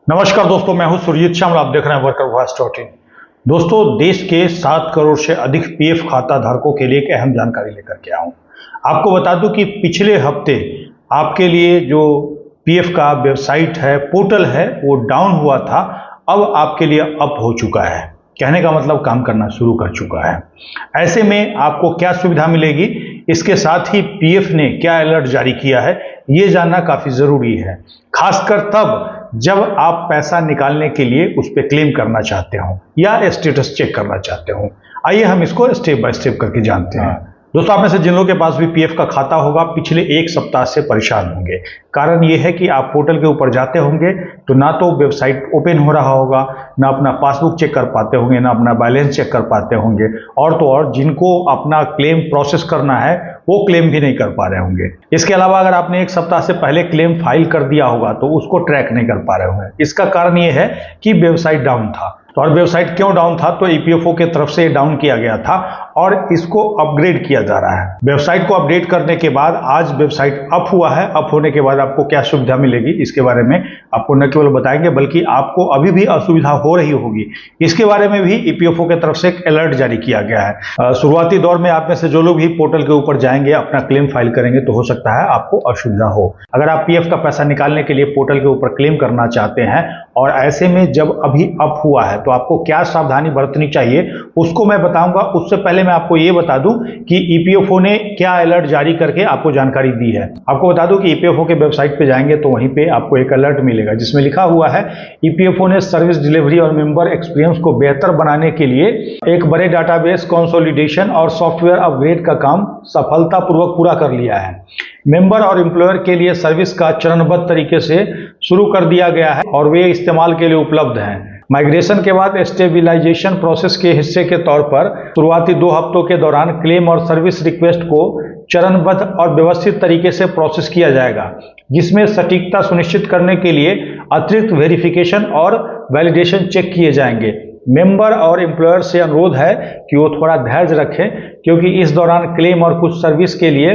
नमस्कार दोस्तों, मैं हूं सुरजीत श्यामल। आप देख रहे हैं वर्कर वॉइस डॉट इन। दोस्तों, देश के 7 करोड़ से अधिक पीएफ खाता धारकों के लिए एक अहम जानकारी लेकर के आया हूं। आपको बता दूं कि पिछले हफ्ते आपके लिए जो पीएफ का वेबसाइट है, पोर्टल है, वो डाउन हुआ था। अब आपके लिए अप हो चुका है। कहने का मतलब काम करना शुरू कर चुका है। ऐसे में आपको क्या सुविधा मिलेगी, इसके साथ ही पीएफ ने क्या अलर्ट जारी किया है, ये जानना काफी जरूरी है। खासकर तब जब आप पैसा निकालने के लिए उस पर क्लेम करना चाहते हो या स्टेटस चेक करना चाहते हो। आइए हम इसको स्टेप बाय स्टेप करके जानते हैं। दोस्तों, आप में से जिन लोगों के पास भी पीएफ का खाता होगा, पिछले 1 सप्ताह से परेशान होंगे। कारण ये है कि आप पोर्टल के ऊपर जाते होंगे तो ना तो वेबसाइट ओपन हो रहा होगा, ना अपना पासबुक चेक कर पाते होंगे, ना अपना बैलेंस चेक कर पाते होंगे, और तो और जिनको अपना क्लेम प्रोसेस करना है वो क्लेम भी नहीं कर पा रहे होंगे। इसके अलावा अगर आपने 1 सप्ताह से पहले क्लेम फाइल कर दिया होगा तो उसको ट्रैक नहीं कर पा रहे होंगे। इसका कारण ये है कि वेबसाइट डाउन था। तो और वेबसाइट क्यों डाउन था, तो ईपीएफओ के तरफ से डाउन किया गया था और इसको अपग्रेड किया जा रहा है। वेबसाइट को अपडेट करने के बाद आज वेबसाइट अप हुआ है। अप होने के बाद आपको क्या सुविधा मिलेगी, इसके बारे में आपको न केवल बताएंगे बल्कि आपको अभी भी असुविधा हो रही होगी, इसके बारे में भी ईपीएफओ के तरफ से एक अलर्ट जारी किया गया है। शुरुआती दौर में आप में से जो लोग भी पोर्टल के ऊपर जाएंगे, अपना क्लेम फाइल करेंगे, तो हो सकता है आपको असुविधा हो। अगर आप पीएफ का पैसा निकालने के लिए पोर्टल के ऊपर क्लेम करना चाहते हैं और ऐसे में जब अभी अप हुआ है तो आपको क्या सावधानी बरतनी चाहिए, उसको मैं बताऊंगा। उससे पहले मैं आपको ये बता दूं कि ईपीएफओ ने क्या अलर्ट जारी करके आपको जानकारी दी है। आपको बता दूं कि ईपीएफओ के वेबसाइट पे जाएंगे तो वहीं पे आपको एक अलर्ट मिलेगा जिसमें लिखा हुआ है, ईपीएफओ ने सर्विस डिलीवरी और मेंबर एक्सपीरियंस को बेहतर बनाने के लिए एक बड़े डाटाबेस कंसोलिडेशन और सॉफ्टवेयर अपग्रेड का काम सफलतापूर्वक पूरा कर लिया है। मेंबर और एम्प्लॉयर के लिए सर्विस का चरणबद्ध तरीके से शुरू कर दिया गया है और वे इस्तेमाल के लिए उपलब्ध हैं। माइग्रेशन के बाद स्टेबलाइजेशन प्रोसेस के हिस्से के तौर पर शुरुआती 2 हफ्तों के दौरान क्लेम और सर्विस रिक्वेस्ट को चरणबद्ध और व्यवस्थित तरीके से प्रोसेस किया जाएगा, जिसमें सटीकता सुनिश्चित करने के लिए अतिरिक्त वेरिफिकेशन और वैलिडेशन चेक किए जाएंगे। मेंबर और एम्प्लॉयर से अनुरोध है कि वो थोड़ा धैर्य रखें, क्योंकि इस दौरान क्लेम और कुछ सर्विस के लिए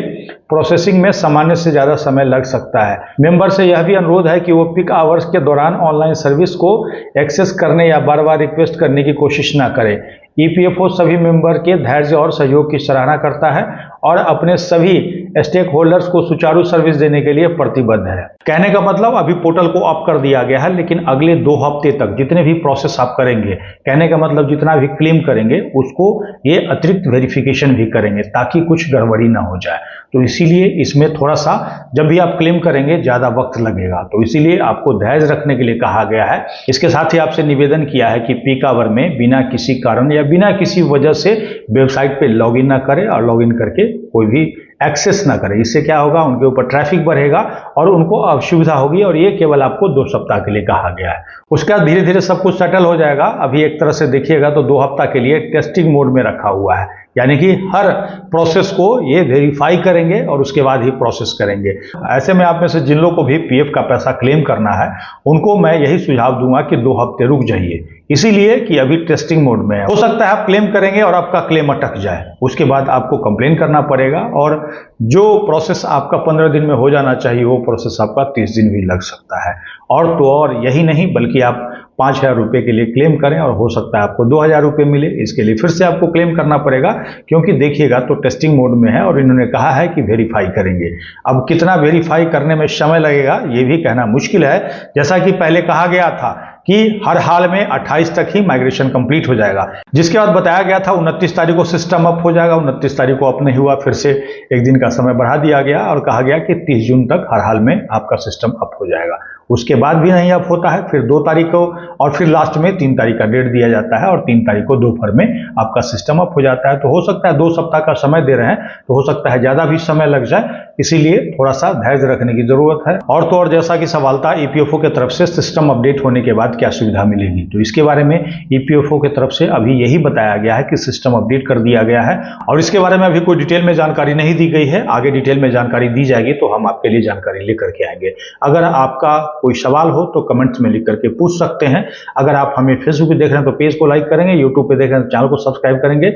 प्रोसेसिंग में सामान्य से ज़्यादा समय लग सकता है। मेंबर से यह भी अनुरोध है कि वो पीक आवर्स के दौरान ऑनलाइन सर्विस को एक्सेस करने या बार बार रिक्वेस्ट करने की कोशिश ना करें। ईपीएफओ सभी मेंबर के धैर्य और सहयोग की सराहना करता है और अपने सभी स्टेक होल्डर्स को सुचारू सर्विस देने के लिए प्रतिबद्ध है। कहने का मतलब अभी पोर्टल को अप कर दिया गया है, लेकिन अगले 2 हफ्ते तक जितने भी प्रोसेस आप करेंगे, कहने का मतलब जितना भी क्लेम करेंगे उसको ये अतिरिक्त वेरिफिकेशन भी करेंगे ताकि कुछ गड़बड़ी ना हो जाए। तो इसीलिए इसमें थोड़ा सा जब भी आप क्लेम करेंगे ज़्यादा वक्त लगेगा, तो इसीलिए आपको धैर्य रखने के लिए कहा गया है। इसके साथ ही आपसे निवेदन किया है कि पीक आवर में बिना किसी कारण या बिना किसी वजह से वेबसाइट पे लॉगिन ना करें और लॉगिन करके कोई भी एक्सेस ना करें। इससे क्या होगा, उनके ऊपर ट्रैफिक बढ़ेगा और उनको असुविधा होगी, और ये केवल आपको 2 सप्ताह के लिए कहा गया है। उसके बाद धीरे धीरे सब कुछ सेटल हो जाएगा। अभी एक तरह से देखिएगा तो 2 हफ्ता के लिए टेस्टिंग मोड में रखा हुआ है, यानी कि हर प्रोसेस को ये वेरीफाई करेंगे और उसके बाद ही प्रोसेस करेंगे। ऐसे में आप में से जिन लोगों को भी पीएफ का पैसा क्लेम करना है, उनको मैं यही सुझाव दूंगा कि 2 हफ्ते रुक जाइए, इसीलिए कि अभी टेस्टिंग मोड में है। हो सकता है आप क्लेम करेंगे और आपका क्लेम अटक जाए, उसके बाद आपको कंप्लेन करना पड़ेगा और जो प्रोसेस आपका 15 दिन में हो जाना चाहिए वो प्रोसेस आपका 30 दिन भी लग सकता है। और तो और यही नहीं, बल्कि आप 5,000 रुपये के लिए क्लेम करें और हो सकता है आपको 2,000 रुपये मिले। इसके लिए फिर से आपको क्लेम करना पड़ेगा, क्योंकि देखिएगा तो टेस्टिंग मोड में है और इन्होंने कहा है कि वेरीफाई करेंगे। अब कितना वेरीफाई करने में समय लगेगा ये भी कहना मुश्किल है। जैसा कि पहले कहा गया था कि हर हाल में 28 तक ही माइग्रेशन कंप्लीट हो जाएगा, जिसके बाद बताया गया था 29 तारीख को सिस्टम अप हो जाएगा। 29 तारीख को अप नहीं हुआ, फिर से एक दिन का समय बढ़ा दिया गया और कहा गया कि 30 जून तक हर हाल में आपका सिस्टम अप हो जाएगा। उसके बाद भी नहीं अप होता है, फिर 2 तारीख को और फिर लास्ट में 3 तारीख का डेट दिया जाता है और 3 तारीख को दोपहर में आपका सिस्टम अप हो जाता है। तो हो सकता है 2 सप्ताह का समय दे रहे हैं, तो हो सकता है ज़्यादा भी समय लग जाए, इसीलिए थोड़ा सा धैर्य रखने की जरूरत है। और तो और जैसा कि सवाल था ईपीएफओ की तरफ से सिस्टम अपडेट होने के बाद क्या सुविधा मिलेगी, तो इसके बारे में ईपीएफओ की तरफ से अभी यही बताया गया है कि सिस्टम अपडेट कर दिया गया है और इसके बारे में अभी कोई डिटेल में जानकारी नहीं दी गई है। आगे डिटेल में जानकारी दी जाएगी तो हम आपके लिए जानकारी लेकर के आएंगे। अगर आपका कोई सवाल हो तो कमेंट्स में लिख करके पूछ सकते हैं। अगर आप हमें फेसबुक पे देख रहे हैं तो पेज को लाइक करेंगे, यूट्यूब पे देख रहे हैं तो चैनल को सब्सक्राइब करेंगे,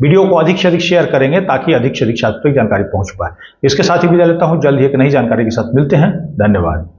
वीडियो को अधिक से अधिक शेयर करेंगे ताकि अधिक से अधिक छात्रों तक जानकारी पहुंच पाए। इसके साथ ही विदा लेता हूं, जल्द ही एक नई जानकारी के साथ मिलते हैं। धन्यवाद।